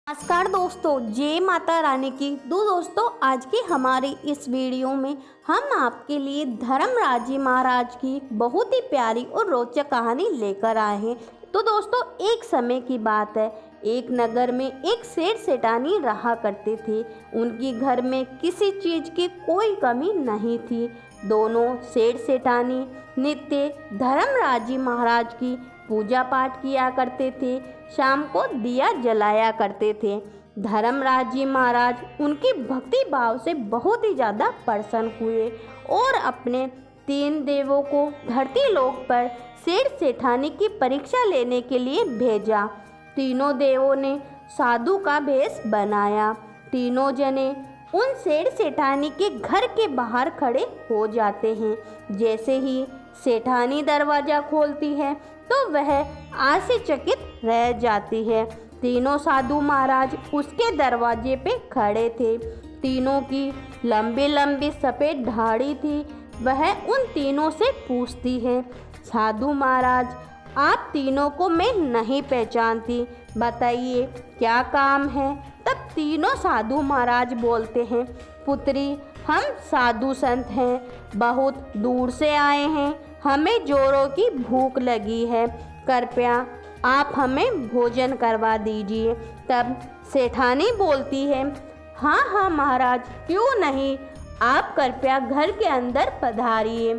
नमस्कार दोस्तों, जय माता रानी की। दोस्तों, आज की हमारी इस वीडियो में हम आपके लिए धर्मराज जी महाराज की बहुत ही प्यारी और रोचक कहानी लेकर आए हैं। तो दोस्तों, एक समय की बात है, एक नगर में एक सेठ सेठानी रहा करते थे। उनकी घर में किसी चीज़ की कोई कमी नहीं थी। दोनों सेठ सेठानी नित्य धर्मराज जी महाराज की पूजा पाठ किया करते थे, शाम को दिया जलाया करते थे। धर्मराज जी महाराज उनकी भक्ति भाव से बहुत ही ज़्यादा प्रसन्न हुए और अपने 3 देवों को धरती लोक पर सेठ सेठानी की परीक्षा लेने के लिए भेजा। तीनों देवों ने साधु का भेष बनाया। तीनों जने उन सेठ सेठानी के घर के बाहर खड़े हो जाते हैं। जैसे ही सेठानी दरवाज़ा खोलती है तो वह आश्चर्यचकित रह जाती है। तीनों साधु महाराज उसके दरवाजे पे खड़े थे। तीनों की लंबी लंबी सफ़ेद दाढ़ी थी। वह उन तीनों से पूछती है, साधु महाराज, आप तीनों को मैं नहीं पहचानती, बताइए क्या काम है। तब तीनों साधु महाराज बोलते हैं, पुत्री, हम साधु संत हैं, बहुत दूर से आए हैं, हमें जोरों की भूख लगी है, कृपया आप हमें भोजन करवा दीजिए। तब सेठानी बोलती है, हाँ हाँ महाराज, क्यों नहीं, आप कृपया घर के अंदर पधारिए,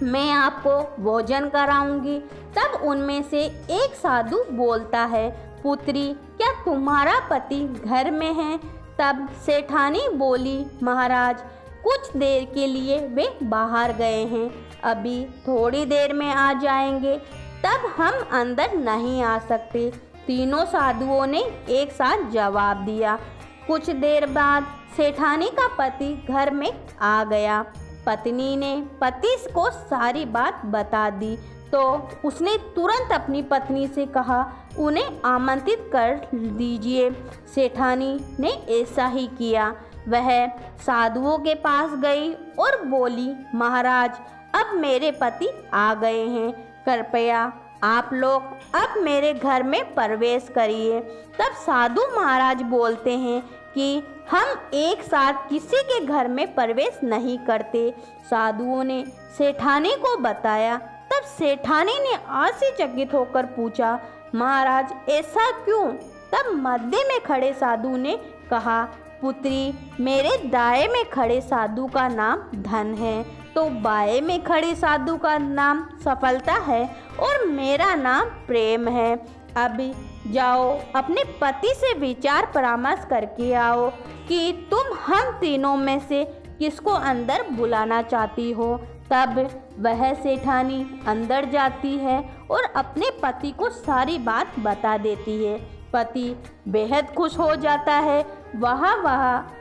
मैं आपको भोजन कराऊंगी। तब उनमें से एक साधु बोलता है, पुत्री, क्या तुम्हारा पति घर में है। तब सेठानी बोली, महाराज, कुछ देर के लिए वे बाहर गए हैं, अभी थोड़ी देर में आ जाएंगे, तब हम अंदर नहीं आ सकते। तीनों साधुओं ने एक साथ जवाब दिया। कुछ देर बाद सेठानी का पति घर में आ गया। पत्नी ने पति को सारी बात बता दी तो उसने तुरंत अपनी पत्नी से कहा, उन्हें आमंत्रित कर दीजिए। सेठानी ने ऐसा ही किया। वह साधुओं के पास गई और बोली, महाराज, अब मेरे पति आ गए हैं, कृपया आप लोग अब मेरे घर में प्रवेश करिए। तब साधु महाराज बोलते हैं कि हम एक साथ किसी के घर में प्रवेश नहीं करते। साधुओं ने सेठानी को बताया। तब सेठानी ने आश्चर्यचकित होकर पूछा, महाराज, ऐसा क्यों। तब मध्य में खड़े साधु ने कहा, पुत्री, मेरे दाएं में खड़े साधु का नाम धन है, तो बाएं में खड़े साधु का नाम सफलता है और मेरा नाम प्रेम है। अब जाओ अपने पति से विचार परामर्श करके आओ कि तुम हम तीनों में से किसको अंदर बुलाना चाहती हो। तब वह सेठानी अंदर जाती है और अपने पति को सारी बात बता देती है। पति बेहद खुश हो जाता है। वाह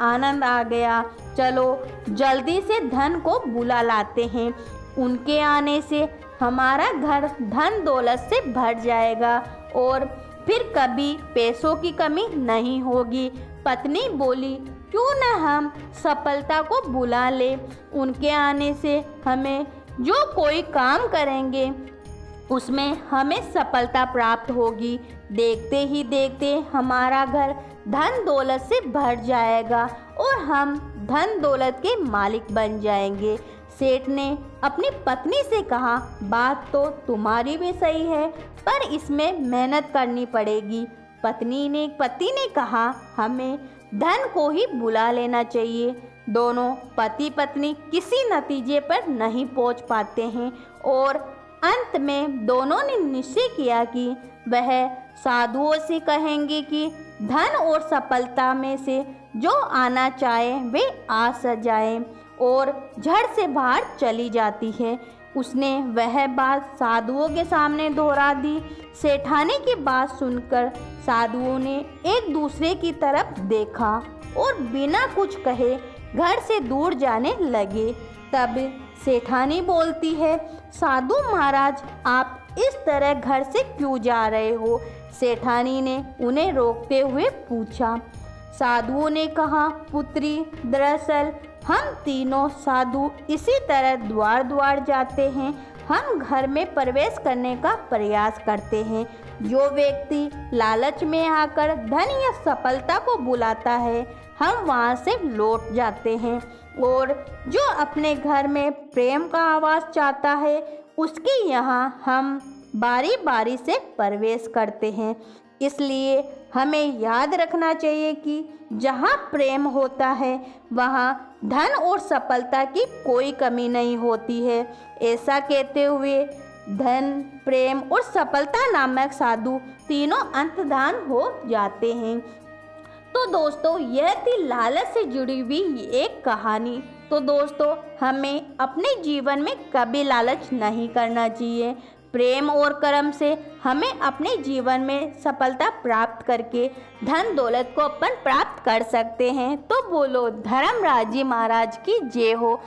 आनंद आ गया, चलो जल्दी से धन को बुला लाते हैं, उनके आने से हमारा घर धन दौलत से भर जाएगा और फिर कभी पैसों की कमी नहीं होगी। पत्नी बोली, क्यों न हम सफलता को बुला ले, उनके आने से हमें जो कोई काम करेंगे उसमें हमें सफलता प्राप्त होगी। देखते ही देखते हमारा घर धन दौलत से भर जाएगा और हम धन दौलत के मालिक बन जाएंगे। सेठ ने अपनी पत्नी से कहा, बात तो तुम्हारी भी सही है, पर इसमें मेहनत करनी पड़ेगी। पति ने कहा, हमें धन को ही बुला लेना चाहिए। दोनों पति पत्नी किसी नतीजे पर नहीं पहुंच पाते हैं और अंत में दोनों ने निश्चय किया कि वह साधुओं से कहेंगे कि धन और सफलता में से जो आना चाहे वे आ सजाए, और झट से बाहर चली जाती है। उसने वह बात साधुओं के सामने दोहरा दी। सेठानी की बात सुनकर साधुओं ने एक दूसरे की तरफ देखा और बिना कुछ कहे घर से दूर जाने लगे। तब सेठानी बोलती है, साधु महाराज, आप इस तरह घर से क्यों जा रहे हो। सेठानी ने उन्हें रोकते हुए पूछा। साधुओं ने कहा, पुत्री, दरअसल हम तीनों साधु इसी तरह द्वार द्वार जाते हैं, हम घर में प्रवेश करने का प्रयास करते हैं। जो व्यक्ति लालच में आकर धन या सफलता को बुलाता है, हम वहां से लौट जाते हैं। और जो अपने घर में प्रेम का आवास चाहता है, उसके यहाँ हम बारी बारी से प्रवेश करते हैं। इसलिए हमें याद रखना चाहिए कि जहाँ प्रेम होता है, वहाँ धन और सफलता की कोई कमी नहीं होती है। ऐसा कहते हुए धन, प्रेम और सफलता नामक साधु तीनों अंतर्धान हो जाते हैं। तो दोस्तों, यह थी लालच से जुड़ी हुई एक कहानी। तो दोस्तों, हमें अपने जीवन में कभी लालच नहीं करना चाहिए। प्रेम और कर्म से हमें अपने जीवन में सफलता प्राप्त करके धन दौलत को अपन प्राप्त कर सकते हैं। तो बोलो धर्मराज जी महाराज की जय हो।